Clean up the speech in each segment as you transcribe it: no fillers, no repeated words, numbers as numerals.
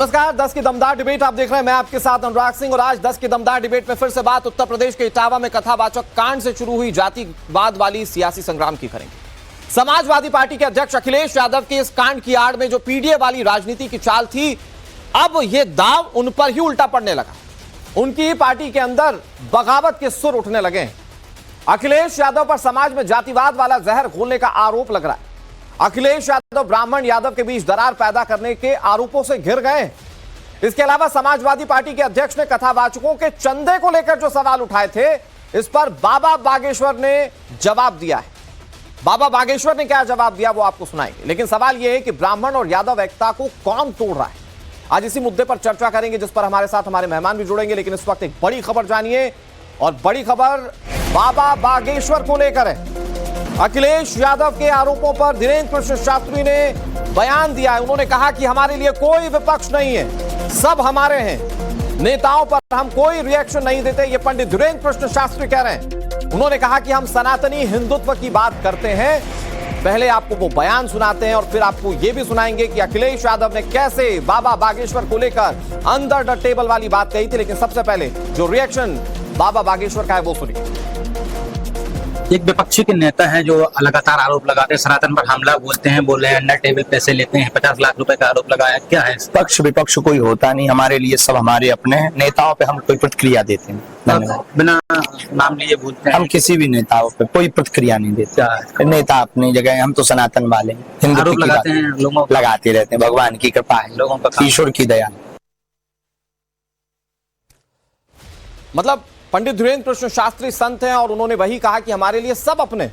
नमस्कार, 10 की दमदार डिबेट आप देख रहे हैं। मैं आपके साथ अनुराग सिंह और आज 10 की दमदार डिबेट में फिर से बात उत्तर प्रदेश के इटावा में कथावाचक कांड से शुरू हुई जातिवाद वाली सियासी संग्राम की करेंगे। समाजवादी पार्टी के अध्यक्ष अखिलेश यादव के इस कांड की आड़ में जो पीडीए वाली राजनीति की चाल थी, अब यह दाव उन पर ही उल्टा पड़ने लगा। उनकी ही पार्टी के अंदर बगावत के सुर उठने लगे हैं। अखिलेश यादव पर समाज में जातिवाद वाला जहर घोलने का आरोप लग रहा है। अखिलेश यादव ब्राह्मण यादव के बीच दरार पैदा करने के आरोपों से घिर गए। इसके अलावा समाजवादी पार्टी के अध्यक्ष ने कथावाचकों के चंदे को लेकर जो सवाल उठाए थे, इस पर बाबा बागेश्वर ने जवाब दिया है। बाबा बागेश्वर ने क्या जवाब दिया वो आपको सुनाएंगे, लेकिन सवाल यह है कि ब्राह्मण और यादव एकता को कौन तोड़ रहा है। आज इसी मुद्दे पर चर्चा करेंगे, जिस पर हमारे साथ हमारे मेहमान भी जुड़ेंगे। लेकिन इस वक्त एक बड़ी खबर जानिए, और बड़ी खबर बाबा बागेश्वर को लेकर है। अखिलेश यादव के आरोपों पर धीरेन्द्र कृष्ण शास्त्री ने बयान दिया है। उन्होंने कहा कि हमारे लिए कोई विपक्ष नहीं है, सब हमारे हैं, नेताओं पर हम कोई रिएक्शन नहीं देते। ये पंडित धीरेन्द्र कृष्ण शास्त्री कह रहे हैं। उन्होंने कहा कि हम सनातनी हिंदुत्व की बात करते हैं। पहले आपको वो बयान सुनाते हैं और फिर आपको ये भी सुनाएंगे कि अखिलेश यादव ने कैसे बाबा बागेश्वर को लेकर अंडर द टेबल वाली बात कही थी। लेकिन सबसे पहले जो रिएक्शन बाबा बागेश्वर का है वो सुनिए। एक विपक्षी के नेता हैं जो लगातार आरोप लगाते हैं, सनातन पर हमला बोलते हैं, बोल रहे हैं अंडर टेबल पैसे लेते हैं, 50 लाख रुपए का आरोप लगाया। क्या है? पक्ष विपक्ष कोई होता नहीं, हमारे लिए सब हमारे अपने हैं। नेताओं पे हम कोई प्रतिक्रिया देते हैं? बिना नाम लिए बोलते हैं। हम किसी भी नेताओं पे कोई प्रतिक्रिया नहीं देते। नेता अपनी जगह, हम तो सनातन वाले हैं। आरोप लगाते हैं, लोगों लगाते रहते हैं। भगवान की कृपा है, लोगों का, ईश्वर की दया। मतलब पंडित धीरेन्द्र कृष्ण शास्त्री संत हैं और उन्होंने वही कहा कि हमारे लिए सब अपने,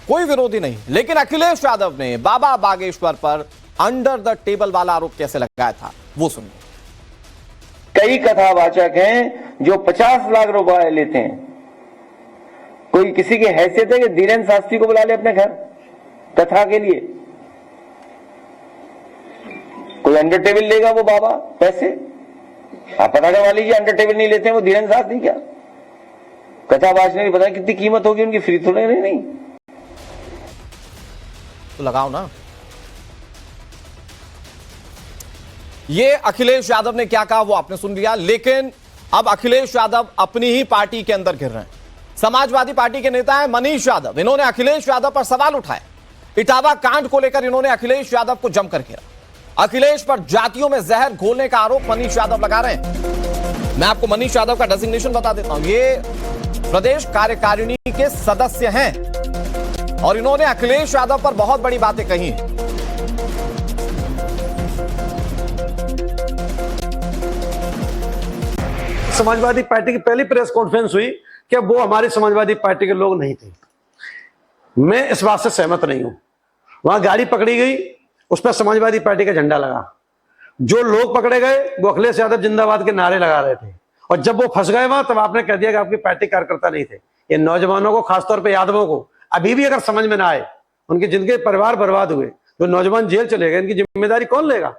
कोई विरोधी नहीं। लेकिन अखिलेश यादव ने बाबा बागेश्वर पर अंडर द टेबल वाला आरोप कैसे लगाया था वो सुनिए। कई कथावाचक हैं जो 50 लाख रुपए लेते हैं। कोई किसी की हैसियत है कि धीरेन्द्र शास्त्री को बुला ले अपने घर कथा के लिए? कोई अंडर टेबल लेगा वो बाबा पैसे? आप पता करवा लीजिए, अंडर टेबल नहीं लेते हैं वो धीरेन्द्र शास्त्री। क्या कथावाचने की पता कितनी कीमत होगी उनकी? फ्री थोड़े नहीं तो लगाओ ना। ये अखिलेश यादव ने क्या कहा वो आपने सुन लिया। लेकिन अब अखिलेश यादव अपनी ही पार्टी के अंदर घिर रहे हैं। समाजवादी पार्टी के नेता है मनीष यादव। इन्होंने अखिलेश यादव पर सवाल उठाए। इटावा कांड को लेकर इन्होंने अखिलेश यादव को जमकर घेरा। अखिलेश पर जातियों में जहर घोलने का आरोप मनीष यादव लगा रहे हैं। मैं आपको मनीष यादव का डेजिग्नेशन बता देता हूं। ये प्रदेश कार्यकारिणी के सदस्य हैं और इन्होंने अखिलेश यादव पर बहुत बड़ी बातें कही हैं। समाजवादी पार्टी की पहली प्रेस कॉन्फ्रेंस हुई कि वो हमारी समाजवादी पार्टी के लोग नहीं थे। मैं इस बात से सहमत नहीं हूं। वहां गाड़ी पकड़ी गई, उस पर समाजवादी पार्टी का झंडा लगा। जो लोग पकड़े गए वो अखिलेश यादव जिंदाबाद के नारे लगा रहे थे। और जब वो फंस गए वहां, तब आपने कह दिया कि आपकी पार्टी कार्यकर्ता नहीं थे। ये नौजवानों को, खासतौर पे यादवों को अभी भी अगर समझ में ना आए, उनकी जिनके परिवार बर्बाद हुए, तो नौजवान जेल चले गए, इनकी जिम्मेदारी कौन लेगा?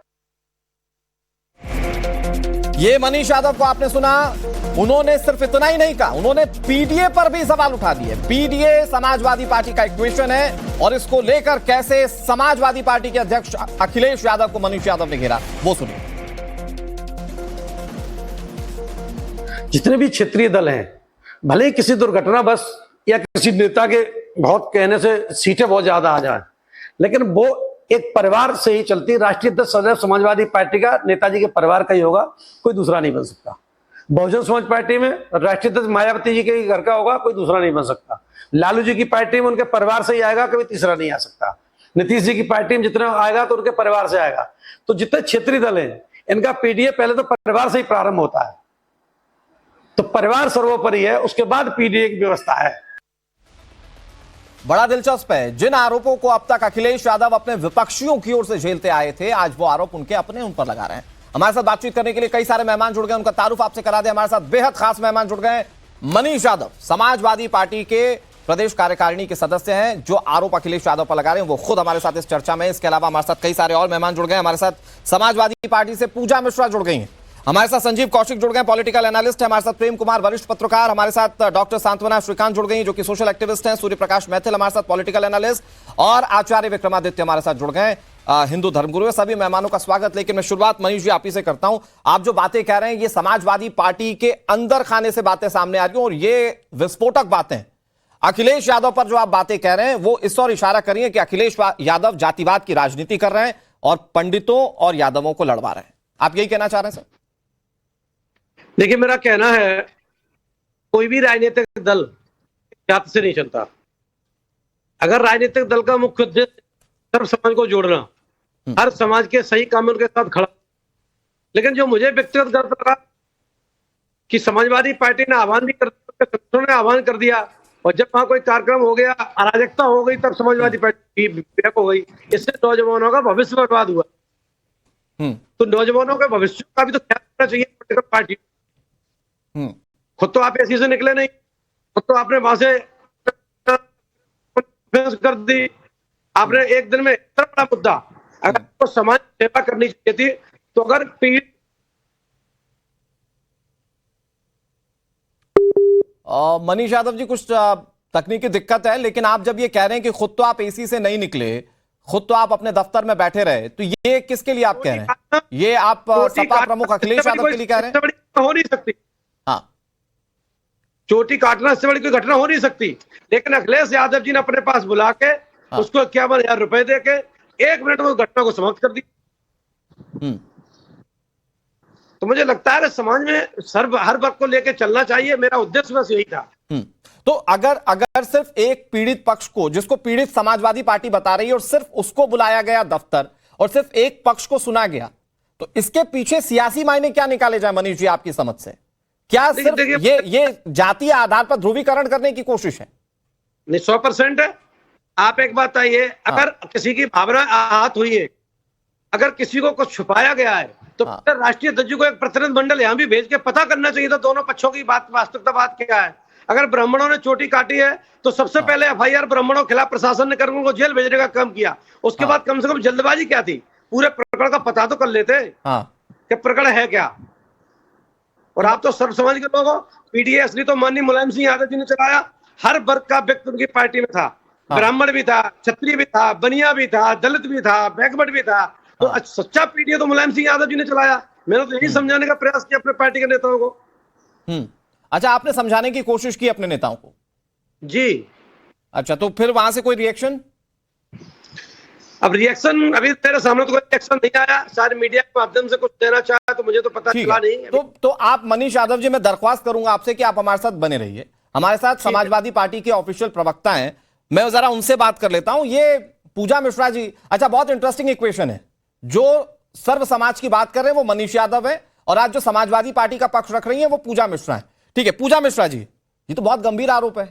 ये मनीष यादव को आपने सुना। उन्होंने सिर्फ इतना ही नहीं कहा, उन्होंने पीडीए पर भी सवाल उठा दिए। पीडीए समाजवादी पार्टी का एक क्वेश्चन है और इसको लेकर कैसे समाजवादी पार्टी के अध्यक्ष अखिलेश यादव को मनीष यादव ने घेरा वो सुनिए। जितने भी क्षेत्रीय दल हैं, भले ही किसी दुर्घटनावश या किसी नेता के बहुत कहने से सीटें बहुत ज्यादा आ जाए, लेकिन वो एक परिवार से ही चलती है। राष्ट्रीय अध्यक्ष सदैव समाजवादी पार्टी का नेताजी के परिवार का ही होगा, कोई दूसरा नहीं बन सकता। बहुजन समाज पार्टी में राष्ट्रीय अध्यक्ष मायावती जी के घर का होगा, कोई दूसरा नहीं बन सकता। लालू जी की पार्टी में उनके परिवार से ही आएगा, कभी तीसरा नहीं आ सकता। नीतीश जी की पार्टी में जितना आएगा तो उनके परिवार से आएगा। तो जितने क्षेत्रीय दल हैं, इनका पीडीए पहले तो परिवार से ही प्रारंभ होता है। तो परिवार सर्वोपरि है, उसके बाद पीडीए की व्यवस्था है। बड़ा दिलचस्प है, जिन आरोपों को अब तक अखिलेश यादव अपने विपक्षियों की ओर से झेलते आए थे, आज वो आरोप उनके अपने उन पर लगा रहे हैं। हमारे साथ बातचीत करने के लिए कई सारे मेहमान जुड़ गए, उनका तारुफ आपसे करा दे। हमारे साथ बेहद खास मेहमान जुड़ गए। मनीष यादव समाजवादी पार्टी के प्रदेश कार्यकारिणी के सदस्य हैं। जो आरोप अखिलेश यादव पर लगा रहे हैं वो खुद हमारे साथ इस चर्चा में। इसके अलावा हमारे साथ कई सारे और मेहमान जुड़ गए। हमारे साथ समाजवादी पार्टी से पूजा मिश्रा जुड़ गई हैं। हमारे साथ संजीव कौशिक जुड़ गए, पॉलिटिकल एनालिस्ट है। हमारे साथ प्रेम कुमार, वरिष्ठ पत्रकार। हमारे साथ डॉक्टर सांत्वना श्रीकांत जुड़ गई जो कि सोशल एक्टिविस्ट हैं। सूर्य प्रकाश मैथिल हमारे साथ, पॉलिटिकल एनालिस्ट। और आचार्य विक्रमादित्य हमारे साथ जुड़ गए, हिंदू धर्मगुरु है, सभी मेहमानों का स्वागत। लेकिन मैं शुरुआत मनीष जी आप ही से करता हूं। आप जो बातें कह रहे हैं ये समाजवादी पार्टी के अंदर खाने से बातें सामने आ रही हैं और ये विस्फोटक बातें। अखिलेश यादव पर जो आप बातें कह रहे हैं वो इस और इशारा कर रही है कि अखिलेश यादव जातिवाद की राजनीति कर रहे हैं और पंडितों और यादवों को लड़वा रहे हैं। आप यही कहना चाह रहे हैं सर? देखिए, मेरा कहना है कोई भी राजनीतिक दल जाति से नहीं चलता। अगर राजनीतिक दल का मुख्य उद्देश्य सर्व समाज को जोड़ना, हर समाज के सही कामों के साथ खड़ा, लेकिन जो मुझे व्यक्तिगत गलत लगा कि समाजवादी पार्टी ने आह्वान भी कर दिया, संगठनों ने आह्वान कर दिया और जब वहां कोई कार्यक्रम हो गया, अराजकता हो गई, तब समाजवादी पार्टी बैक हो गई। इससे नौजवानों का भविष्य बर्बाद हुआ। तो नौजवानों के भविष्य का भी तो ख्याल रखना चाहिए पॉलिटिकल पार्टी। खुद तो आप ऐसी से निकले नहीं, खुद तो आपने वहां से कर दी। आपने एक दिन में इतना बड़ा मुद्दा, अगर तो समाज सेवा करनी चाहिए थी, तो अगर मनीष यादव जी कुछ तकनीकी दिक्कत है, लेकिन आप जब ये कह रहे हैं कि खुद तो आप एसी से नहीं निकले, खुद तो आप अपने दफ्तर में बैठे रहे, तो ये किसके लिए आप कह रहे हैं? ये आप सपा प्रमुख अखिलेश यादव के लिए कह रहे हैं? हो नहीं सकती। हाँ, चोटी काटना इससे बड़ी कोई घटना हो नहीं सकती। लेकिन अखिलेश यादव जी ने अपने पास बुला के उसको 51,000 रुपए दे के 1 मिनट में उस घटना को समाप्त कर दी। तो मुझे लगता है समाज में हर वर्ग को लेकर चलना चाहिए। मेरा उद्देश्य बस यही था। तो अगर सिर्फ एक पीड़ित पक्ष को, जिसको पीड़ित समाजवादी पार्टी बता रही है, और सिर्फ उसको बुलाया गया दफ्तर और सिर्फ एक पक्ष को सुना गया, तो इसके पीछे सियासी मायने क्या निकाले जाए मनीष जी आपकी समझ से? क्या सिर्फ ये जातीय आधार पर ध्रुवीकरण करने की कोशिश है? नहीं, 100% है। आप एक बात आइए, अगर किसी की भावना आहत हुई है, अगर किसी को कुछ छुपाया गया है, तो राष्ट्रीय अध्यक्ष को एक प्रतिनिधिमंडल यहां भी भेज के पता करना चाहिए था दोनों पक्षों की बात, वास्तविकता बात क्या है। अगर ब्राह्मणों ने चोटी काटी है तो सबसे पहले एफआईआर ब्राह्मणों के खिलाफ प्रशासन ने कर उनको जेल भेजने का काम किया। उसके बाद कम से कम जल्दबाजी क्या थी? पूरे प्रकरण का पता तो कर लेते कि प्रकरण है क्या। और आप तो सर्व समाज के लोग हो। पीडीए असली तो माननीय मुलायम सिंह यादव जी ने चलाया। हर वर्ग का व्यक्ति उनकी पार्टी में था। ब्राह्मण भी था, क्षत्रिय भी था, बनिया भी था, दलित भी था, बैकवर्ड भी था। तो सच्चा पीडीए तो मुलायम सिंह यादव जी ने चलाया। मैंने तो यही समझाने का प्रयास किया अपने पार्टी के नेताओं को। अच्छा, आपने समझाने की कोशिश की अपने नेताओं को? जी। अच्छा, तो फिर वहां से कोई रिएक्शन? अब रिएक्शन अभी तेरे सामने तो कोई रिएक्शन नहीं आया। सारे मीडिया के माध्यम से कुछ देना चाहा तो मुझे तो पता चला नहीं। तो आप मनीष यादव जी, मैं दरख्वास्त करूंगा आपसे कि आप हमारे साथ बने रहिए। हमारे साथ समाजवादी पार्टी के ऑफिशियल प्रवक्ता हैं, मैं जरा उनसे बात कर लेता हूं। ये पूजा मिश्रा जी, अच्छा बहुत इंटरेस्टिंग इक्वेशन है। जो सर्व समाज की बात कर रहे हैं वो मनीष यादव है और आज जो समाजवादी पार्टी का पक्ष रख रही है वो पूजा मिश्रा है। ठीक है पूजा मिश्रा जी, ये तो बहुत गंभीर आरोप है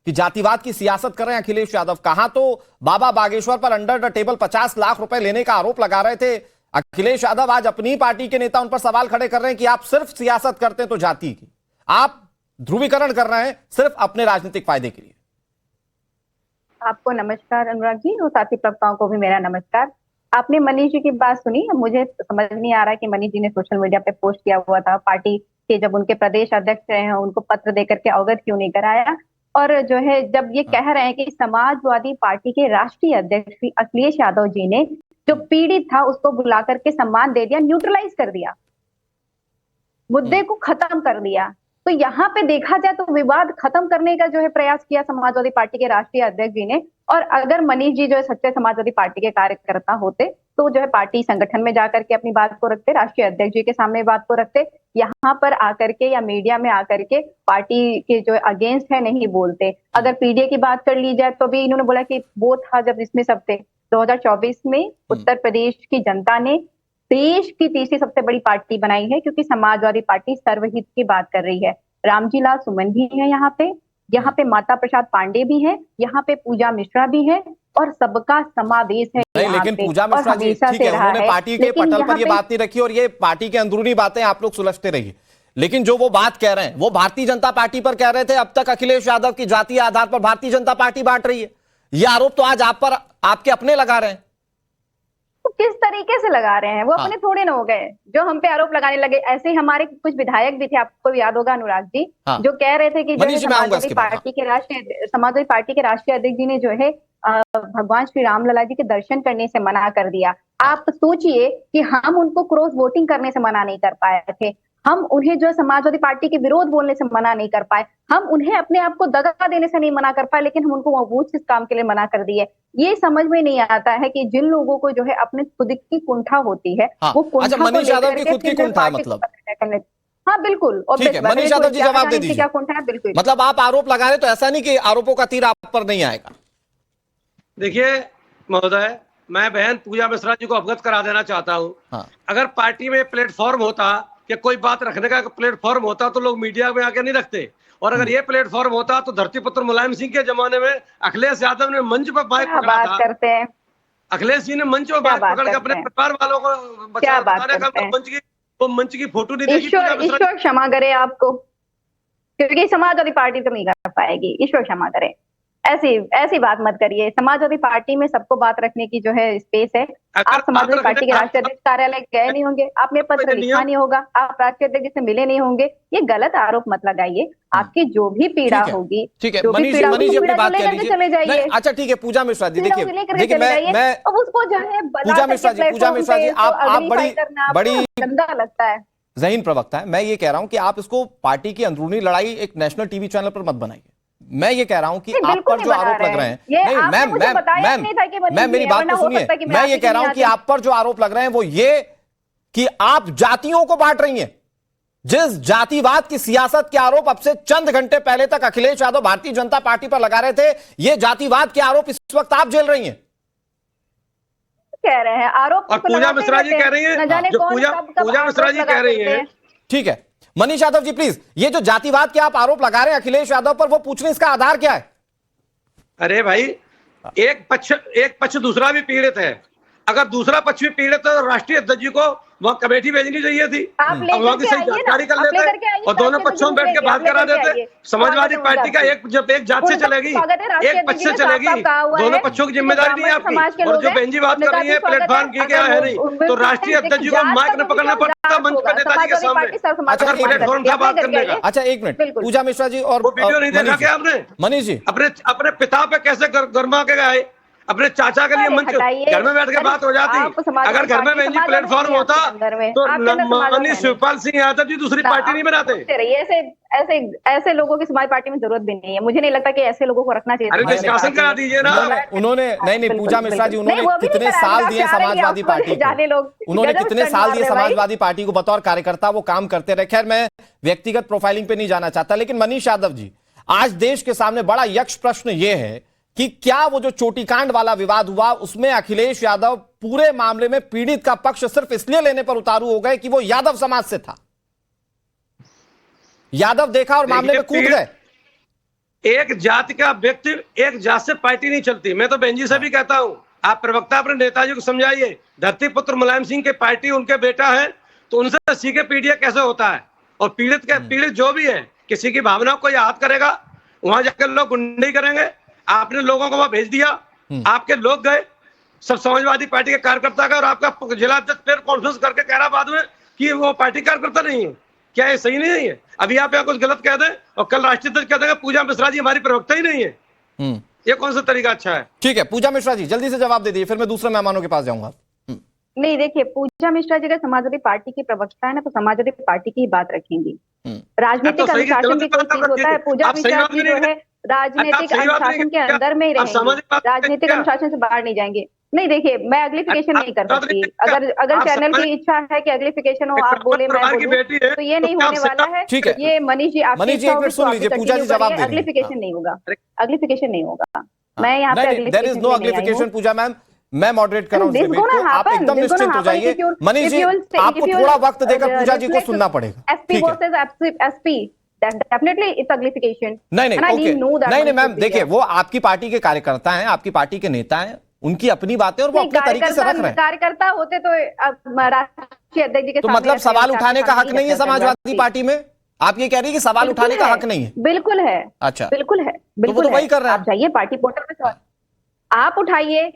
कि जातिवाद की सियासत कर रहे हैं अखिलेश यादव। कहां तो बाबा बागेश्वर पर अंडर द टेबल 50 लाख रुपए लेने का आरोप लगा रहे थे अखिलेश यादव, आज अपनी पार्टी के नेता उन पर सवाल खड़े कर रहे हैं कि आप सिर्फ सियासत करते हैं तो जाति की, आप ध्रुवीकरण कर रहे हैं सिर्फ अपने राजनीतिक फायदे के लिए। आपको नमस्कार अनुराग जी, और साथी प्रवक्ताओं को भी मेरा नमस्कार। आपने मनीष जी की बात सुनी। मुझे समझ नहीं आ रहा कि मनीष जी ने सोशल मीडिया पे पोस्ट किया हुआ था, पार्टी के जब उनके प्रदेश अध्यक्ष रहे हैं उनको पत्र देकर के अवगत क्यों नहीं कराया। और जो है जब ये कह रहे हैं कि समाजवादी पार्टी के राष्ट्रीय अध्यक्ष श्री अखिलेश यादव जी ने जो पीड़ित था उसको बुला करके सम्मान दे दिया, न्यूट्रलाइज कर दिया, मुद्दे को खत्म कर दिया, तो यहाँ पे देखा जाए तो विवाद खत्म करने का जो है प्रयास किया समाजवादी पार्टी के राष्ट्रीय अध्यक्ष जी ने। और अगर मनीष जी जो है सच्चे समाजवादी पार्टी के कार्यकर्ता होते तो जो है पार्टी संगठन में जाकर के अपनी बात को रखते, राष्ट्रीय अध्यक्ष जी के सामने बात को रखते, यहाँ पर आकर के या मीडिया में आकर के पार्टी के जो अगेंस्ट है नहीं बोलते। अगर पीडीए की बात कर ली जाए तो भी इन्होंने बोला कि वो था जब इसमें सब थे। 2024 में उत्तर प्रदेश की जनता ने देश की तीसरी सबसे बड़ी पार्टी बनाई है, क्योंकि समाजवादी पार्टी सर्वहित की बात कर रही है। रामजी लाल सुमन भी है यहाँ पे माता प्रसाद पांडे भी है, यहाँ पे पूजा मिश्रा भी है, और सबका समावेश है। लेकिन पूजा मिश्रा जी ठीक है, उन्होंने पार्टी के पटल पर ये बात नहीं रखी और ये पार्टी के अंदरूनी बातें आप लोग सुलझते रहिए। लेकिन जो वो बात कह रहे हैं वो भारतीय जनता पार्टी पर कह रहे थे। अब तक अखिलेश यादव की जातीय आधार पर भारतीय जनता पार्टी बांट रही है, ये आरोप तो आज आप पर आपके अपने लगा रहे हैं। तो किस तरीके से लगा रहे हैं? वो अपने थोड़े ना हो गए जो हम पे आरोप लगाने लगे। ऐसे ही हमारे कुछ विधायक भी थे, आपको याद होगा अनुराग जी, जो कह रहे थे कि जो समाजवादी पार्टी के राष्ट्रीय अध्यक्ष जी ने जो है भगवान श्री राम लला जी के दर्शन करने से मना कर दिया। आप सोचिए कि हम उनको क्रॉस वोटिंग करने से मना नहीं कर पाए थे, हम उन्हें जो है समाजवादी पार्टी के विरोध बोलने से मना नहीं कर पाए, हम उन्हें अपने आप को दगा देने से नहीं मना कर पाए, लेकिन हम उनको वो इस काम के लिए मना कर दिए। ये समझ में नहीं आता है कि जिन लोगों को जो है अपने खुद की कुंठा होती है, वो कुंठा अच्छा, मनीष यादव की खुद की कुंठा है मतलब? हाँ बिल्कुल। ठीक है, मनीष यादव जी जवाब दे दीजिए। क्या कुंठा है? बिल्कुल, मतलब आप आरोप लगा रहे तो ऐसा नहीं कि आरोपों का तीर आप पर नहीं आएगा। देखिए महोदय, मैं बहन पूजा मिश्रा जी को अवगत करा देना चाहता हूँ। हाँ। अगर पार्टी में प्लेटफॉर्म होता कि कोई बात रखने का प्लेटफॉर्म होता तो लोग मीडिया में आके नहीं रखते, और अगर ये प्लेटफॉर्म होता तो धरतीपुत्र मुलायम सिंह के जमाने में अखिलेश यादव ने मंच पर माइक पकड़ा था। करते हैं अखिलेश जी ने मंच पर माइक पकड़ के अपने परिवार वालों को बताने का मंच की फोटो नहीं देखी। ईश्वर क्षमा करे आपको, क्योंकि समाजवादी पार्टी तो नहीं कर पाएगी। ईश्वर क्षमा करे, ऐसी बात मत करिए। समाजवादी पार्टी में सबको बात रखने की जो है स्पेस है। आप समाजवादी पार्टी के राष्ट्रीय अध्यक्ष कार्यालय गए नहीं होंगे, आपने पत्र लिखा नहीं होगा, आप राष्ट्रीय अध्यक्ष से मिले नहीं होंगे, ये गलत आरोप मत लगाइए। आपकी जो भी पीड़ा होगी, ठीक है मनीष जी अपनी बात कह लीजिए। चले जाइए। अच्छा ठीक है पूजा मिश्रा जी, देखिए मैं उसको जो है पूजा मिश्रा जी आप बड़ी गंदा लगता है, ज़हीन प्रवक्ता है। मैं ये कह रहा हूं कि आप इसको पार्टी की अंदरूनी लड़ाई एक नेशनल टीवी चैनल पर मत बनाइए। मैं ये कह रहा हूं कि आप पर जो आरोप लग रहे हैं, नहीं मैम मेरी बात तो सुनिए। मैं ये कह रहा हूं कि आप पर जो आरोप लग रहे हैं वो ये कि आप जातियों को बांट रही हैं। जिस जातिवाद की सियासत के आरोप अब से चंद घंटे पहले तक अखिलेश यादव भारतीय जनता पार्टी पर लगा रहे थे, ये जातिवाद के आरोप इस वक्त आप झेल रही हैं। कह रहे हैं आरोप, और पूजा मिश्रा जी कह रही है, पूजा मिश्रा जी कह रही है। ठीक है मनीष यादव जी प्लीज, ये जो जातिवाद के आप आरोप लगा रहे हैं अखिलेश यादव पर, वो पूछ रहे इसका आधार क्या है? अरे भाई, एक पक्ष दूसरा भी पीड़ित है। अगर दूसरा पक्ष भी पीड़ित है तो राष्ट्रीय अध्यक्ष जी को वहाँ कमेटी भेजनी चाहिए थी, वहाँ की सही जानकारी कर लेते और दोनों पक्षों में बैठ के बात करा देते। समाजवादी पार्टी का जब एक जात से चलेगी, एक पक्ष से चलेगी, दोनों पक्षों की जिम्मेदारी नहीं है आपकी। और जो बहन जी बात कर रही है प्लेटफॉर्म की क्या है नहीं, तो राष्ट्रीय अध्यक्ष जी को माइक न पकड़ना पड़ता मंच पर नेताजी के सामने। अच्छा प्लेटफॉर्म था बात करने का। अच्छा एक मिनट, पूजा मिश्रा जी और वीडियो नहीं देखा क्या आपने? मनीष जी अपने पिता पे कैसे गरमा के गए, अपने चाचा के लिए मंच, घर में बैठ के बात हो जाती। अगर घर में बहन जी प्लेटफॉर्म होता तो माननीय शिवपाल सिंह यादव जी दूसरी पार्टी नहीं बनाते। ऐसे लोगों की समाज पार्टी में जरूरत भी नहीं है। मुझे नहीं लगता कि ऐसे लोगों को रखना चाहिए। निष्कासन करा दीजिए ना। उन्होंने नहीं पूजा मिश्रा जी, उन्होंने कितने साल दिए समाजवादी पार्टी को, उन्होंने कितने साल दिए समाजवादी पार्टी को बतौर कार्यकर्ता, वो काम करते रहे। खैर मैं व्यक्तिगत प्रोफाइलिंग पे नहीं जाना चाहता, लेकिन मनीष यादव जी, आज देश के सामने बड़ा यक्ष प्रश्न ये है कि क्या वो जो चोटीकांड वाला विवाद हुआ उसमें अखिलेश यादव पूरे मामले में पीड़ित का पक्ष सिर्फ इसलिए लेने पर उतारू हो गए कि वो यादव समाज से था, यादव देखा और मामले में कूद गए। एक जाति का व्यक्ति, एक जात से पार्टी नहीं चलती। मैं तो बहन जी से भी कहता हूं, आप प्रवक्ता अपने नेताजी को समझाइए। धरतीपुत्र मुलायम सिंह के पार्टी उनके बेटा है, तो उनसे सीखे पीड़ित कैसे होता है। और पीड़ित जो भी है, किसी की भावना को याद करेगा, वहां जाकर लोग गुंडई करेंगे। आपने लोगों को वहां भेज दिया, आपके लोग गए सब समाजवादी पार्टी के कार्यकर्ता का, और आपका जिला अध्यक्ष फिर कॉन्फ्रेंस करके कह रहा बाद में कि वो पार्टी कार्यकर्ता नहीं है। क्या ये सही नहीं है? अभी आप यहाँ कुछ गलत कह दें और कल राष्ट्रीय अध्यक्ष कह देंगे पूजा मिश्रा जी हमारी प्रवक्ता ही नहीं है। ये कौन सा तरीका अच्छा है? ठीक है पूजा मिश्रा जी जल्दी से जवाब दे दीजिए, फिर मैं दूसरे मेहमानों के पास जाऊंगा। नहीं देखिए, पूजा मिश्रा जी अगर समाजवादी पार्टी की प्रवक्ता है ना, तो समाजवादी पार्टी की ही बात रखेंगी। राजनीतिक अनुशासन भी कोई चीज होता है। पूजा मिश्रा जी जो है राजनीतिक अनुशासन के अंदर में ही रहेंगे, राजनीतिक अनुशासन से बाहर नहीं जाएंगे। नहीं देखिए, मैं अग्लिफिकेशन नहीं कर सकती। अगर चैनल की इच्छा है कि अग्लिफिकेशन हो, आप बोले मैं बोलूं, तो ये नहीं होने वाला है। ठीक है, ये मनीष जी सुन लीजिए, पूजा जी जवाब दे। अग्लिफिकेशन नहीं होगा, अग्लिफिकेशन नहीं होगा। मैं यहाँ पे अग्लिफिकेशन पूजा मैम मैं मॉडरेट कर रहा हूं, आप एकदम निश्चिंत हो जाइए। मनीष जी आपको थोड़ा वक्त देकर पूजा जी को सुनना पड़ेगा। SP versus SP, definitely it's uglification. नहीं मैम देखिए, वो आपकी पार्टी के कार्यकर्ता हैं, आपकी पार्टी के नेता हैं, उनकी अपनी बातें और वो अपने तरीके से रख रहे हैं। कार्यकर्ता होते तो राष्ट्रीय अध्यक्ष जी के तो मतलब सवाल उठाने का हक नहीं है समाजवादी पार्टी में? आप ये कह रही है कि सवाल उठाने का हक नहीं है? बिल्कुल है। अच्छा बिल्कुल है, बिल्कुल वही कर रहे हैं। आप जाइए पार्टी पोर्टल पे, आप उठाइए,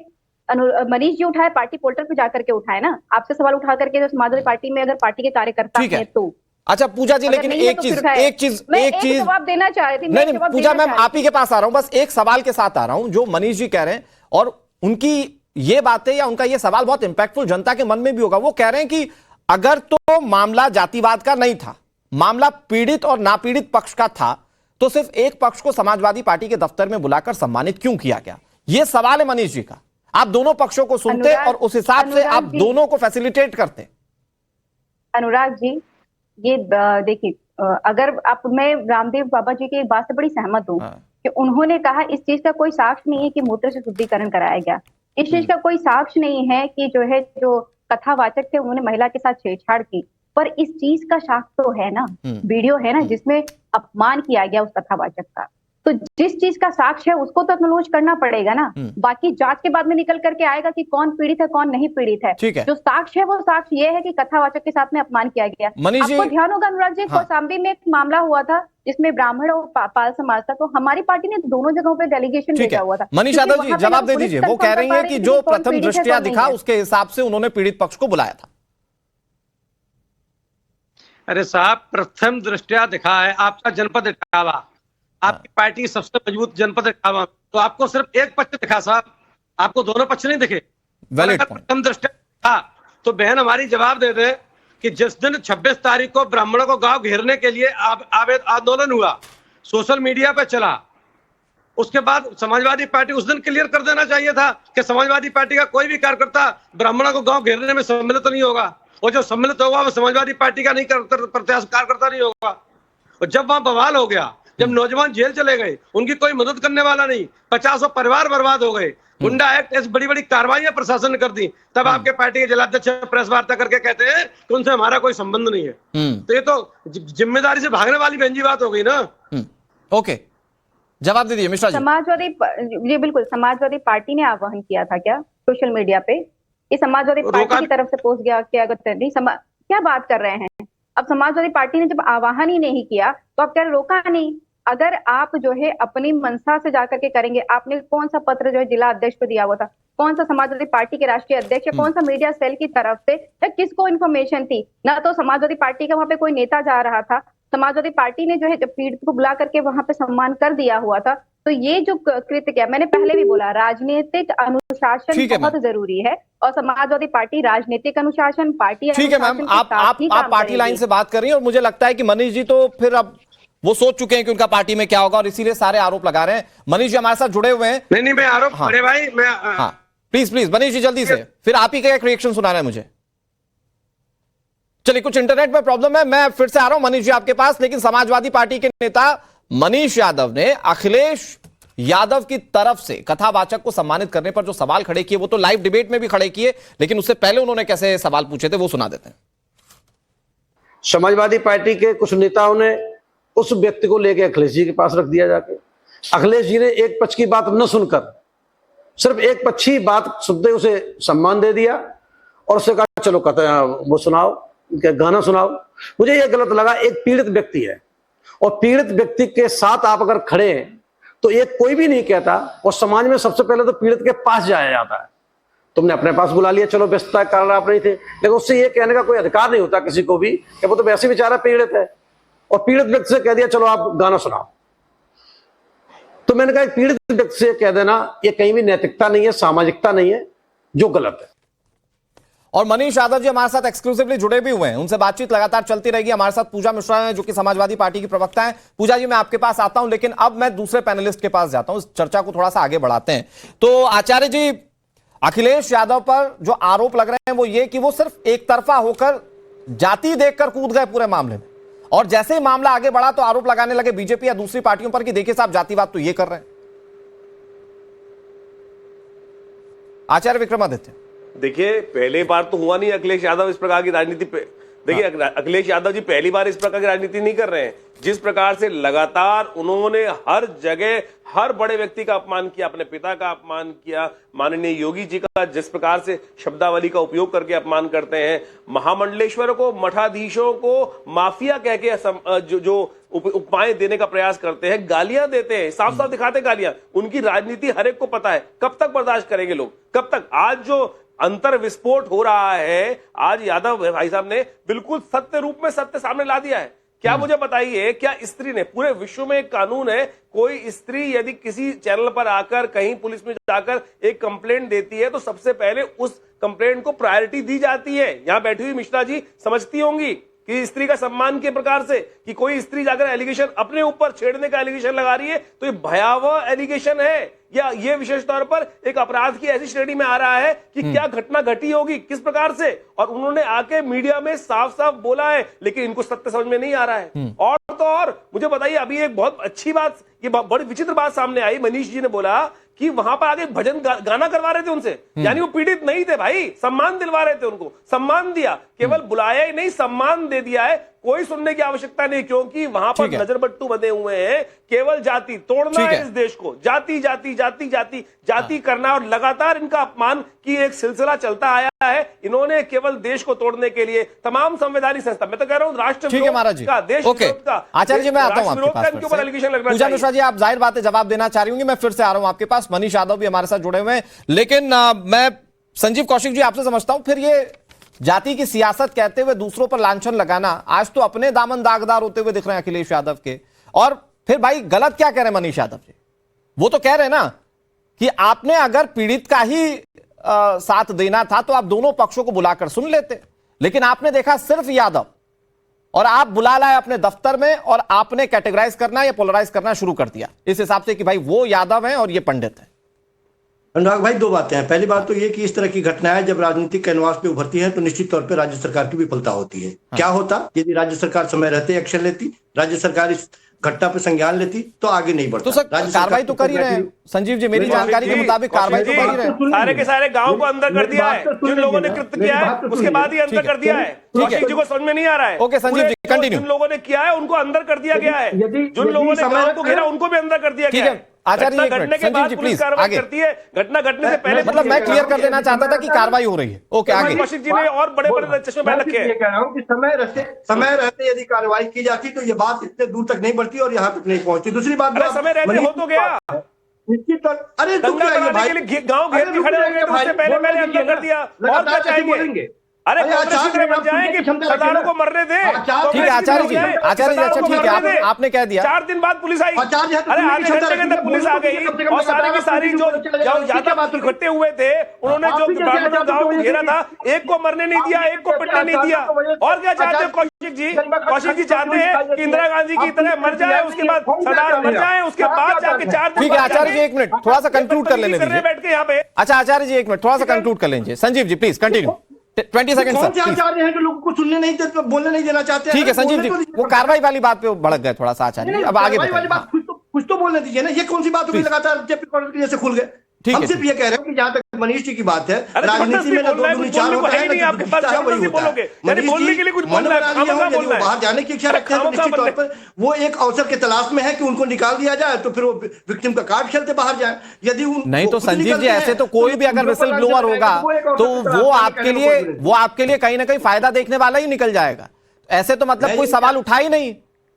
मनीष जी उठाए, पार्टी पोर्टल पे जाकर के उठाए ना। आपसे सवाल उठा करके जो समाजवादी पार्टी में अगर पार्टी के कार्यकर्ता हैं तो अच्छा पूजा जी, अगर लेकिन नहीं है एक तो चीज फिर है। एक चीज मैं एक चीज जवाब देना चाह रही थी। नहीं नहीं पूजा मैम, आप ही के पास आ रहा हूं, बस एक सवाल के साथ आ रहा हूं जो मनीष जी कह रहे हैं, और उनकी ये बातें या उनका ये सवाल बहुत इंपैक्टफुल जनता के मन में भी होगा। वो कह रहे हैं कि अगर तो मामला जातिवाद का नहीं था, मामला पीड़ित और नापीड़ित पक्ष का था, तो सिर्फ एक पक्ष को समाजवादी पार्टी के दफ्तर में बुलाकर सम्मानित क्यों किया गया? ये सवाल है मनीष जी का। आप दोनों पक्षों को सुनते और उस हिसाब से आप दोनों को फैसिलिटेट करते। अनुराग जी, ये देखिए, अगर आप, मैं रामदेव बाबा जी की एक बात से बड़ी सहमत हूँ कि उन्होंने कहा इस चीज का कोई साक्ष्य नहीं है कि मूत्र से शुद्धिकरण कराया गया, इस चीज का कोई साक्ष्य नहीं है कि जो कथावाचक थे उन्होंने महिला के साथ छेड़छाड़ की, पर इस चीज का साक्ष्य तो है ना, वीडियो है ना जिसमें अपमान किया गया उस कथावाचक का। तो जिस चीज का साक्ष्य है उसको तो एक्नॉलेज करना पड़ेगा ना। बाकी जांच के बाद में निकल करके आएगा कि कौन पीड़ित है कौन नहीं पीड़ित है। ठीक है। जो साक्ष्य है वो साक्ष्य ये है कि कथावाचक के साथ में अपमान किया गया। आपको ध्यान होगा अनुराग जी, कौशाम्बी में एक मामला हुआ था जिसमें ब्राह्मण और पाल समाज था, तो हमारी पार्टी ने दोनों जगहों पे डेलीगेशन भेजा हुआ था। मनीष यादव जी जवाब दे दीजिए। वो कह रही है कि जो प्रथम दृष्टया दिखा उसके हिसाब से उन्होंने पीड़ित पक्ष को बुलाया था। अरे साहब, प्रथम दृष्टया दिखा है आपका जनपद इटावा, आपकी पार्टी की सबसे मजबूत जनपद इटावा, तो आपको सिर्फ एक पक्ष दिखा साहब, आपको दोनों पक्ष नहीं दिखे। प्रथम दृष्टया था तो बहन हमारी जवाब दे दे कि जिस दिन 26 तारीख को ब्राह्मणों को गांव घेरने के लिए आंदोलन हुआ, सोशल मीडिया पे चला, उसके बाद समाजवादी पार्टी उस दिन क्लियर कर देना चाहिए था कि समाजवादी पार्टी का कोई भी कार्यकर्ता ब्राह्मणों को गांव घेरने में सम्मिलित तो नहीं होगा, और जो सम्मिलित होगा वो समाजवादी पार्टी का नहीं कार्यकर्ता नहीं होगा। और जब वहां बवाल हो गया, जब नौजवान जेल चले गए, उनकी कोई मदद करने वाला नहीं, 50 परिवार बर्बाद हो गए, गुंडा एक्ट, ऐसी बड़ी बड़ी कार्रवाइयां प्रशासन ने कर दी, तब आपके पार्टी के जिलाध्यक्ष प्रेस वार्ता करके कहते हैं कि उनसे हमारा कोई संबंध नहीं है। तो ये तो जिम्मेदारी से भागने वाली बहन जी बात हो गई ना। ओके, जवाब दे दीजिए मिश्रा जी। समाजवादी जी बिल्कुल, समाजवादी पार्टी ने आह्वान किया था क्या सोशल मीडिया पे? ये समाजवादी पार्टी की तरफ से पोस्ट गया क्या? क्या बात कर रहे हैं? अब समाजवादी पार्टी ने जब आह्वान ही नहीं किया तो आप क्या रोका नहीं? अगर आप जो है अपनी मंशा से जाकर के करेंगे, आपने कौन सा पत्र जो है जिला अध्यक्ष को दिया हुआ था, कौन सा समाजवादी पार्टी के राष्ट्रीय अध्यक्ष या कौन सा मीडिया सेल की तरफ से या किसको इन्फॉर्मेशन थी? ना तो समाजवादी पार्टी का वहां पे कोई नेता जा रहा था, समाजवादी पार्टी ने जो है पीड़ित को बुला करके वहां पे सम्मान कर दिया हुआ था। तो ये जो कृत्य किया, मैंने पहले भी बोला, राजनीतिक अनुशासन बहुत जरूरी है और समाजवादी पार्टी राजनीतिक अनुशासन, पार्टी ठीक है मैम, आप पार्टी लाइन से बात कर रही हैं और मुझे लगता है कि मनीष जी तो फिर अब वो सोच चुके हैं कि उनका पार्टी में क्या होगा और इसीलिए सारे आरोप लगा रहे हैं। मनीष जी हमारे साथ जुड़े हुए हैं। नहीं मैं आरोप, अरे भाई मैं प्लीज मनीष जी जल्दी से, फिर आप ही का एक रिएक्शन सुनाना है मुझे। चलिए, कुछ इंटरनेट में प्रॉब्लम है, मैं फिर से आ रहा हूं मनीष जी आपके पास। लेकिन समाजवादी पार्टी के नेता मनीष यादव ने अखिलेश यादव की तरफ से कथावाचक को सम्मानित करने पर जो सवाल खड़े किए वो तो लाइव डिबेट में भी खड़े किए, लेकिन उससे पहले उन्होंने कैसे सवाल पूछे थे वो सुना देते हैं। समाजवादी पार्टी के कुछ नेताओं ने उस व्यक्ति को लेकर अखिलेश जी के पास रख दिया जाके। अखिलेश जी ने एक पक्ष की बात न सुनकर सिर्फ एक पक्षी बात सुनते उसे सम्मान दे दिया और उससे कहा चलो कथा वो सुनाओ, गाना सुनाओ। मुझे यह गलत लगा। एक पीड़ित व्यक्ति है और पीड़ित व्यक्ति के साथ आप अगर खड़े हैं तो एक कोई भी नहीं कहता, और समाज में सबसे पहले तो पीड़ित के पास जाया जाता है। तुमने अपने पास बुला लिया, चलो व्यस्तता के कारण आप नहीं थे, लेकिन उससे ये कहने का कोई अधिकार नहीं होता किसी को भी कि वो तो वैसे बेचारा पीड़ित है, और पीड़ित व्यक्ति से कह दिया चलो आप गाना सुनाओ। तो मैंने कहा एक पीड़ित व्यक्ति से कह देना ये कहीं भी नैतिकता नहीं है, सामाजिकता नहीं है, जो गलत है। और मनीष यादव जी हमारे साथ एक्सक्लूसिवली जुड़े भी हुए हैं, उनसे बातचीत लगातार चलती रहेगी। हमारे साथ पूजा मिश्रा हैं जो कि समाजवादी पार्टी की प्रवक्ता हैं। पूजा जी मैं आपके पास आता हूं, लेकिन अब मैं दूसरे पैनलिस्ट के पास जाता हूं, इस चर्चा को थोड़ा सा आगे बढ़ाते हैं। तो आचार्य जी, अखिलेश यादव पर जो आरोप लग रहे हैं वो ये कि वो सिर्फ एक तरफा होकर जाति देखकर कूद गए पूरे मामले में, और जैसे ही मामला आगे बढ़ा तो आरोप लगाने लगे बीजेपी या दूसरी पार्टियों पर कि देखिए साहब जातिवाद तो ये कर रहे हैं। आचार्य विक्रमादित्य, देखिए पहले बार तो हुआ नहीं अखिलेश यादव इस प्रकार की राजनीति पे। देखिए अखिलेश यादव जी पहली बार इस प्रकार की राजनीति नहीं कर रहे हैं। जिस प्रकार से लगातार उन्होंने हर जगह हर बड़े व्यक्ति का अपमान किया, अपने पिता का अपमान किया, माननीय योगी जी का जिस प्रकार से शब्दावली का उपयोग करके अपमान करते हैं, महामंडलेश्वरों को, मठाधीशों को माफिया कह के जो उपमाएं देने का प्रयास करते हैं, गालियां देते हैं, साफ साफ दिखाते गालियां। उनकी राजनीति हर एक को पता है। कब तक बर्दाश्त करेंगे लोग? कब तक? आज जो अंतर विस्फोट हो रहा है, आज यादव भाई साहब ने बिल्कुल सत्य रूप में सत्य सामने ला दिया है। क्या मुझे बताइए, क्या स्त्री ने, पूरे विश्व में एक कानून है, कोई स्त्री यदि किसी चैनल पर आकर कहीं पुलिस में जाकर एक कंप्लेंट देती है तो सबसे पहले उस कंप्लेंट को प्रायोरिटी दी जाती है। यहां बैठी हुई मिश्रा जी समझती होंगी कि स्त्री का सम्मान के प्रकार से, कि कोई स्त्री जाकर एलिगेशन अपने ऊपर छेड़ने का एलिगेशन लगा रही है तो ये भयावह एलिगेशन है, या ये विशेष तौर पर एक अपराध की ऐसी श्रेणी में आ रहा है कि क्या घटना घटी होगी, किस प्रकार से, और उन्होंने आके मीडिया में साफ साफ बोला है, लेकिन इनको सत्य समझ में नहीं आ रहा है। और तो और मुझे बताइए, अभी एक बहुत अच्छी बात, ये बड़ी विचित्र बात सामने आई, मनीष जी ने बोला कि वहां पर आगे भजन गाना करवा रहे थे उनसे, यानी वो पीड़ित नहीं थे भाई, सम्मान दिलवा रहे थे उनको, सम्मान दिया, केवल बुलाया ही नहीं, सम्मान दे दिया है, कोई सुनने की आवश्यकता नहीं, क्योंकि वहां पर नजरबट्टू बंधे हुए हैं, केवल जाति तोड़ना है इस देश को, जाति जाति जाति जाति जाति करना, और लगातार इनका अपमान की एक सिलसिला चलता आया है। इन्होंने केवल देश को तोड़ने के लिए तमाम संवैधानिक संस्था, मैं तो कह रहा हूं राष्ट्र विरोध का, देश विरोध का, आचार्य जी मैं आता हूं आपके पास, इनके ऊपर एलिगेशन लगना पूजा मिश्रा जी आप जाहिर बात है जवाब देना चाह रही होंगी, मैं फिर से आ रहा हूं आपके पास, मनीष यादव भी हमारे साथ जुड़े हुए हैं, लेकिन मैं संजीव कौशिक जी आपसे समझता हूं, फिर ये जाति की सियासत कहते हुए दूसरों पर लांछन लगाना, आज तो अपने दामन दागदार होते हुए दिख रहे हैं अखिलेश यादव के, और फिर भाई गलत क्या कह रहे हैं मनीष यादव जी? वो तो कह रहे हैं ना कि आपने अगर पीड़ित का ही साथ देना था तो आप दोनों पक्षों को बुलाकर सुन लेते, लेकिन आपने देखा सिर्फ यादव, और आप बुला लाए अपने दफ्तर में और आपने कैटेगराइज करना या पोलराइज करना शुरू कर दिया इस हिसाब से कि भाई वो यादव हैं और ये पंडित हैं। अनुराग भाई, दो बातें हैं। पहली बात तो ये कि इस तरह की घटनाएं जब राजनीतिक कैनवास पे उभरती हैं तो निश्चित तौर पे राज्य सरकार की विफलता होती है। क्या होता यदि राज्य सरकार समय रहते एक्शन लेती, राज्य सरकार इस घटना पर संज्ञान लेती तो आगे नहीं बढ़ता। तो सर कार्रवाई तो कर ही रहे हैं संजीव जी, मेरी जानकारी के मुताबिक कार्रवाई तो कर ही रहे हैं, सारे के सारे गांव को अंदर कर दिया है, जिन लोगों ने कृत्य किया है उसके बाद ही अंदर कर दिया है, कौशिक जी को समझ में नहीं आ रहा है। Okay Sanjeev ji continue. जिन लोगों ने किया है उनको अंदर कर दिया गया है, जिन लोगों ने गांव को घेरा उनको भी अंदर कर दिया गया है। आचार्य घटने के बाद पुलिस कार्रवाई करती है, घटना घटने से पहले, मतलब मैं क्लियर कर देना चाहता था कि कार्रवाई हो रही है। ओके आगे। कौशिक जी ने और बड़े बड़े चश्मे पहन रखे हैं। कह रहा हूँ कि समय रहते यदि कार्रवाई की जाती तो ये बात इतने दूर तक नहीं बढ़ती और यहाँ तक नहीं पहुंचती। दूसरी बात, समय रहते हो तो गया, निश्चित तौर, अरे दंगा कराने के लिए गांव घेर के खड़े हो गए, उससे पहले मैंने अंदर कर दिया, और क्या चाहेंगे? अरे कांग्रेस की तरह बन जाए कि सरदारों को मरने दे। ठीक है आचार्य जी, आचार्य जी अच्छा ठीक है, आपने कह दिया 4 दिन बाद पुलिस आई, अरे आधे घंटे के अंदर पुलिस आ गई और सारी की सारी जो यादव इकट्ठे हुए थे उन्होंने जो गांव को घेरा था, एक को मरने नहीं दिया, एक को पिटने नहीं दिया। और क्या चाहते हो कौशिक जी? कौशिक जी चाहते हैं कि इंदिरा गांधी की तरह मर जाए, उसके बाद सरदार मर जाए, उसके बाद जाके 4 दिन। ठीक है आचार्य जी एक मिनट थोड़ा सा कंक्लूड कर लेने दीजिए बैठ के यहाँ पे। अच्छा आचार्य जी एक मिनट थोड़ा सा कंक्लूड कर लीजिए। Sanjeev ji please continue, 20 second sir. आचार्य हैं जो लोगों को सुनने नहीं देते, बोलने नहीं देना चाहते। ठीक है संजीव जी, वो कार्रवाई वाली बात पे भड़क गए थोड़ा सा आचार्य जी, अब आगे बताइए। कुछ तो बोलने दीजिए ना, ये कौन सी बात होगी लगातार जेपी कॉर्नर की जैसे खुल गए। हम सिर्फ ये कह रहे हैं कि जहां तक मनीष जी की बात है, राजनीति में ना 2 दूनी 4 होता है, ना आपके पास वही होता है। मनीष जी बाहर जाने की इच्छा रखते हैं तो निश्चित तौर पर वो एक अवसर के तलाश में है कि उनको निकाल दिया जाए तो फिर वो विक्टिम का कार्ड खेलते बाहर जाए। यदि नहीं तो संजीव जी ऐसे तो कोई भी अगर विसल ब्लोअर होगा तो वो आपके लिए कहीं ना कहीं फायदा देखने वाला ही निकल जाएगा। ऐसे तो मतलब कोई सवाल उठा ही नहीं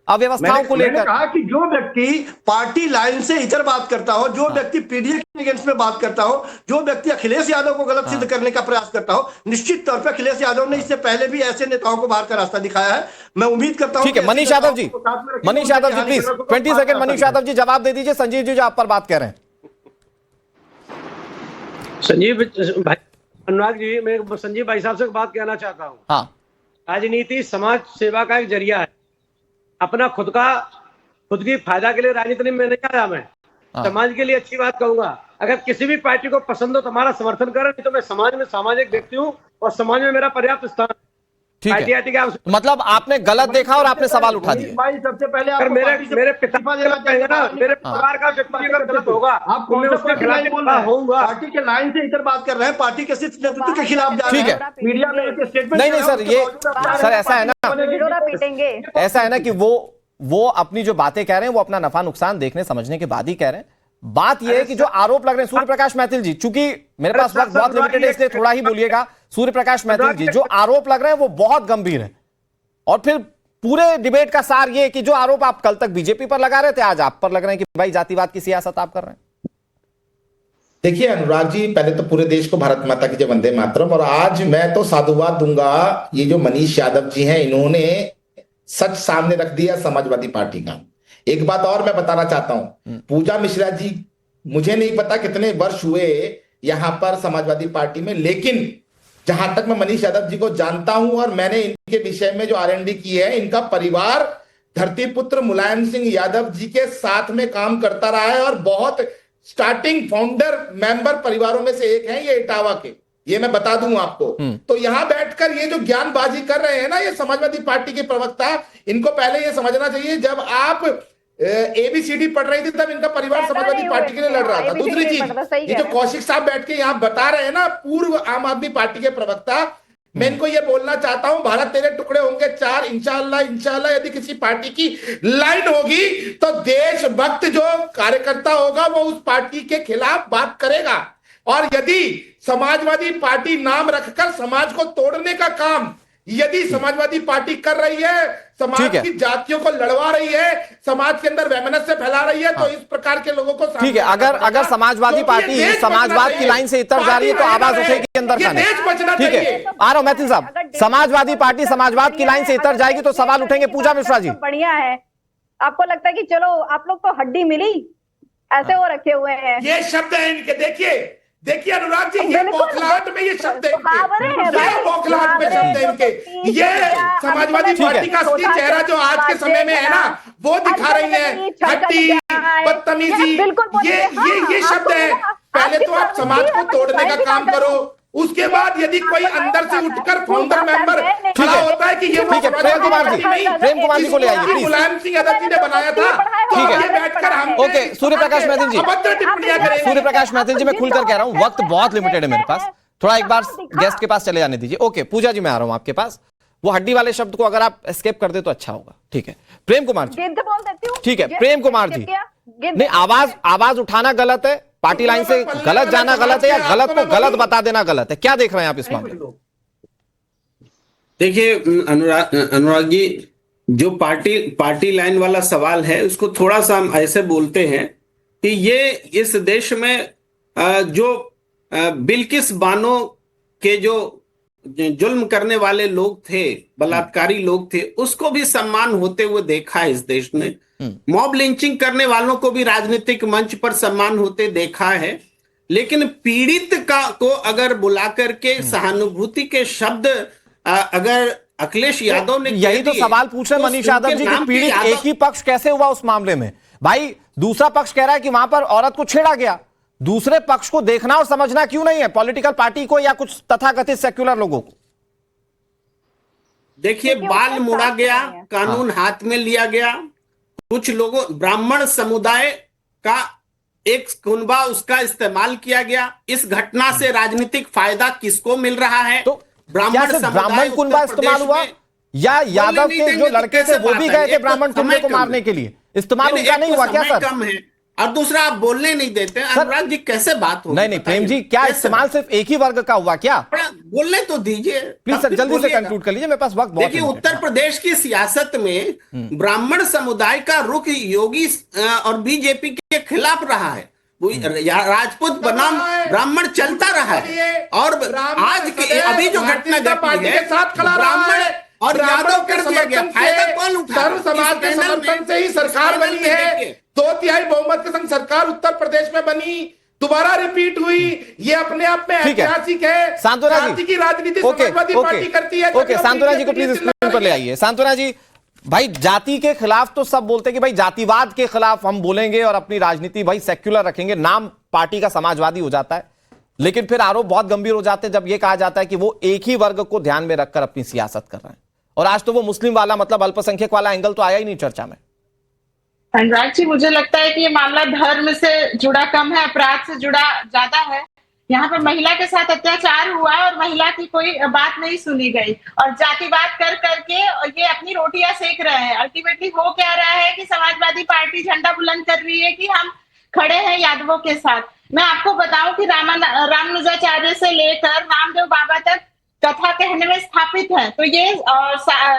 अव्यवस्थाओं को लेकर। कहा कि जो व्यक्ति पार्टी लाइन से इधर बात करता हो, जो व्यक्ति पीडीए के अगेंस्ट में बात करता हो, जो व्यक्ति अखिलेश यादव को गलत सिद्ध करने का प्रयास करता हो, निश्चित तौर पर अखिलेश यादव ने इससे पहले भी ऐसे नेताओं को बाहर का रास्ता दिखाया है। मैं उम्मीद करता हूं। ठीक है मनीष यादव जी, प्लीज 20 सेकंड मनीष यादव जी जवाब दे दीजिए संजीव जी जो आप पर बात कह रहे हैं। संजीव भाई, अनुराग जी, मैं संजीव भाई साहब से बात कहना चाहता हूँ। हाँ, राजनीति समाज सेवा का एक जरिया है। अपना खुद की फायदा के लिए राजनीति में नहीं आया मैं, समाज के लिए अच्छी बात कहूंगा। अगर किसी भी पार्टी को पसंद हो तो हमारा समर्थन करें, नहीं तो मैं समाज में सामाजिक व्यक्ति हूँ और समाज में मेरा पर्याप्त स्थान। ठीक है, मतलब आपने गलत देखा और आपने सवाल उठा दिए। सबसे पहले मेरे पिता ना, मेरे परिवार का व्यक्ति अगर गलत होगा आप उसके खिलाफ बोल रहे हैं, पार्टी के लाइन से इधर बात कर रहे हैं, पार्टी के नेतृत्व के खिलाफ जा रहे हैं, मीडिया में स्टेटमेंट। नहीं सर, ये सर ऐसा है ना कि वो अपनी जो बातें कह रहे हैं वो अपना नफा नुकसान देखने समझने के बाद ही कह रहे हैं। बात यह है कि जो आरोप लग रहे हैं, सूर्य प्रकाश मैथिल जी, चूंकि मेरे पास वक्त बहुत लिमिटेड है इसलिए थोड़ा ही बोलिएगा। सूर्य प्रकाश मैथिल जी, जो आरोप लग रहे हैं वो बहुत गंभीर है, और फिर पूरे डिबेट का सार ये कि जो आरोप आप कल तक बीजेपी पर लगा रहे थे आज आप पर लग रहे हैं कि भाई जातिवाद की सियासत आप कर रहे हैं। देखिए अनुराग जी, पहले तो पूरे देश को भारत माता की जय, वंदे मातरम। और आज मैं तो साधुवाद दूंगा, ये जो मनीष यादव जी हैं, इन्होंने सच सामने रख दिया समाजवादी पार्टी का। एक बात और मैं बताना चाहता हूं, पूजा मिश्रा जी, मुझे नहीं पता कितने वर्ष हुए यहां पर समाजवादी पार्टी में, लेकिन जहां तक मैं मनीष यादव जी को जानता हूं और मैंने इनके विषय में जो R&D की है, इनका परिवार धरतीपुत्र मुलायम सिंह यादव जी के साथ में काम करता रहा है और बहुत स्टार्टिंग फाउंडर मेंबर परिवारों में से एक है ये इटावा के, ये मैं बता दूं आपको। तो यहां बैठकर ये जो ज्ञानबाजी कर रहे हैं ना ये समाजवादी पार्टी के प्रवक्ता, इनको पहले ये समझना चाहिए, जब आप ABCD पढ़ रही थी तब इनका परिवार समाजवादी पार्टी के लिए लड़ रहा था। दूसरी चीज, ये जो कौशिक साहब बैठ के यहाँ बता रहे हैं ना, पूर्व आम आदमी पार्टी के प्रवक्ता, मैं इनको ये बोलना चाहता हूं, भारत तेरे टुकड़े होंगे 4, इंशाअल्लाह इंशाअल्लाह यदि किसी पार्टी की लाइन होगी तो देशभक्त जो कार्यकर्ता होगा वो उस पार्टी के खिलाफ बात करेगा। और यदि समाजवादी पार्टी नाम रखकर समाज को तोड़ने का काम यदि समाजवादी पार्टी कर रही है, समाज की जातियों को लड़वा रही है, समाज के अंदर वैमनस्य फैला रही है, तो इस प्रकार के लोगों को ठीक है, अगर समाजवादी पार्टी समाजवाद की लाइन से इतर जा रही है तो आवाज उठेगी अंदर खाने। ठीक है, आ रहा हूं मैथिल साहब, समाजवादी पार्टी समाजवाद की लाइन से इतर जाएगी तो सवाल उठेंगे। पूजा मिश्रा जी, बढ़िया है, आपको लगता है कि चलो आप लोग तो हड्डी मिली ऐसे हो रखे हुए हैं, ये शब्द है इनके। देखिए अनुराग जी, ये बौखलाहट में ये शब्द है इनके, ये बौखलाहट में शब्द है इनके, ये समाजवादी पार्टी का असली चेहरा जो आज के समय में है ना वो दिखा रही है, हट्टी, बदतमीजी, ये शब्द है। पहले तो आप समाज को तोड़ने का काम करो, उसके बाद यदि कोई अंदर से उठकर फाउंडर मेंबर खड़ा होता है कि ये प्रेम कुमार जी को ले आइए, मुलायम सिंह यादव जी ने बनाया था, ठीक है, बैठकर हम ओके। सूर्य प्रकाश मैथिल जी, सूर्य प्रकाश मैथिल जी, मैं खुलकर कह रहा हूं, वक्त बहुत लिमिटेड है मेरे पास, थोड़ा एक बार गेस्ट के पास चले जाने दीजिए। ओके पूजा जी, मैं आ रहा हूं आपके पास, वो हड्डी वाले शब्द को अगर आप एस्केप कर दे तो अच्छा होगा। ठीक है, प्रेम कुमार जी, ठीक है, प्रेम कुमार जी, नहीं आवाज उठाना गलत है, पार्टी लाइन से गलत जाना गलत है, या गलत को गलत बता देना गलत है, क्या देख रहे हैं आप इस मामले में? देखिए अनुराग जी, जो पार्टी लाइन वाला सवाल है उसको थोड़ा सा हम ऐसे बोलते हैं कि ये इस देश में जो बिल्किस बानो के जो जुल्म करने वाले लोग थे, बलात्कारी लोग थे, उसको भी सम्मान होते हुए देखा है इस देश ने। मॉब लिंचिंग करने वालों को भी राजनीतिक मंच पर सम्मान होते देखा है, लेकिन पीड़ित को अगर बुला करके सहानुभूति के शब्द अगर अखिलेश यादव ने, यही तो सवाल पूछ रहे मनीष यादव जी कि पीड़ित एक ही पक्ष कैसे हुआ उस मामले में? भाई दूसरा पक्ष कह रहा है कि वहां पर औरत को छेड़ा गया, दूसरे पक्ष को देखना और समझना क्यों नहीं है, पॉलिटिकल पार्टी को या कुछ तथाकथित सेक्युलर लोगों को? देखिए, बाल मोड़ा गया, कानून हाथ में लिया गया, कुछ लोगों, ब्राह्मण समुदाय का एक कुनबा उसका इस्तेमाल किया गया। इस घटना से राजनीतिक फायदा किसको मिल रहा है? तो ब्राह्मण कुनबा इस्तेमाल हुआ या यादव के जो लड़के थे वो भी गए थे ब्राह्मण कुनबे को मारने के लिए? इस्तेमाल उनका नहीं हुआ क्या सर? कम है, और दूसरा आप बोलने नहीं देते। अनुराग जी कैसे बात हो? नहीं प्रेम जी, क्या इस्तेमाल सिर्फ एक ही वर्ग का हुआ क्या? बोलने तो दीजिए प्लीज सर, जल्दी से कंक्लूड कर लीजिए, मेरे पास वक्त बहुत है। देखिए, उत्तर प्रदेश की सियासत में ब्राह्मण समुदाय का रुख योगी और बीजेपी के खिलाफ रहा है। राजपूत बनाम ब्राह्मण चलता रहा है, और आज के अभी जो घटना घटी है ब्राह्मण और यादव कर दिया गया, फायदा कौन उठा? सर्व समाज के समर्थन से ही सरकार बनी है, 2/3 बहुमत के संग सरकार उत्तर प्रदेश में बनी, दोबारा रिपीट हुई, ये अपने आप में ऐतिहासिक है। सांत्वना जी की राजनीति समाजवादी पार्टी करती है। ओके, सांत्वना जी को प्लीज स्क्रीन पर ले आइए। सांत्वना जी, भाई जाति के खिलाफ तो सब बोलते हैं कि भाई जातिवाद के खिलाफ हम बोलेंगे और अपनी राजनीति भाई सेक्युलर रखेंगे, नाम पार्टी का समाजवादी हो जाता है, लेकिन फिर आरोप बहुत गंभीर हो जाते हैं जब यह कहा जाता है कि वो एक ही वर्ग को ध्यान में रखकर अपनी सियासत कर रहे हैं। और आज तो वो मुस्लिम वाला, मतलब अल्पसंख्यक वाला एंगल तो आया ही नहीं चर्चा में। अनुराग जी, मुझे लगता है कि ये मामला धर्म से जुड़ा कम है, अपराध से जुड़ा ज्यादा है। यहाँ पर महिला के साथ अत्याचार हुआ और महिला की कोई बात नहीं सुनी गई, और जातिवाद कर करके ये अपनी रोटियां सेक रहे हैं। अल्टीमेटली हो क्या रहा है कि समाजवादी पार्टी झंडा बुलंद कर रही है कि हम खड़े हैं यादवों के साथ। मैं आपको बताऊं कि रामानुजाचार्य से लेकर नामदेव बाबा तक कथा कहने में स्थापित है, तो ये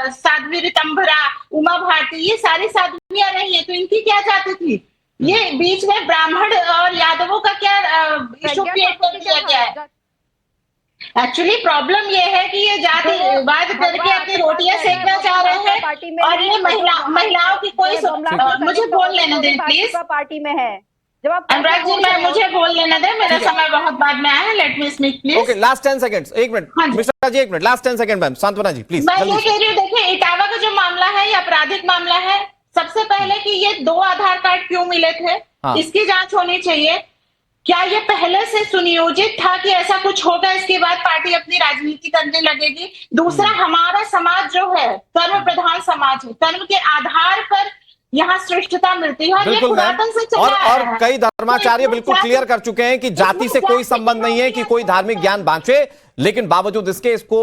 साध्वी ऋतंभरा, उमा भारती, ये सारी साध्वियां रही है, तो इनकी क्या जाति थी? ये बीच में ब्राह्मण और यादवों का क्या इशू क्रिएट कर दिया गया है? एक्चुअली प्रॉब्लम ये है कि ये जातिवाद करके अपनी रोटियां सेकना चाह रहे हैं और ये महिलाओं की कोई मुझे बोल लेने दें प्लीज। पार्टी में है जब आप अनुराग जी, मैं मुझे बोल लेने दें, मेरा समय बहुत बाद में आया है, let me speak please. Okay, last 10 seconds, एक मिनट मिश्रा जी, एक मिनट, लास्ट 10 सेकंड मैम, सांत्वना जी प्लीज। मैं ये कह रही हूँ, देखिए इटावा का जो मामला है ये आपराधिक मामला है। सबसे पहले कि ये 2 आधार कार्ड क्यों मिले थे, इसकी जांच होनी चाहिए। क्या ये पहले से सुनियोजित था कि ऐसा कुछ होगा, इसके बाद पार्टी अपनी राजनीति करने लगेगी? दूसरा, हमारा समाज जो है कर्म प्रधान समाज है, कर्म के आधार पर यहाँ श्रेष्ठता मिलती है और ये पुरातन से चला आ रहा है। कई धर्माचार्य बिल्कुल क्लियर कर चुके हैं कि जाति से कोई संबंध नहीं है कि कोई धार्मिक ज्ञान बांटे, लेकिन बावजूद इसके इसको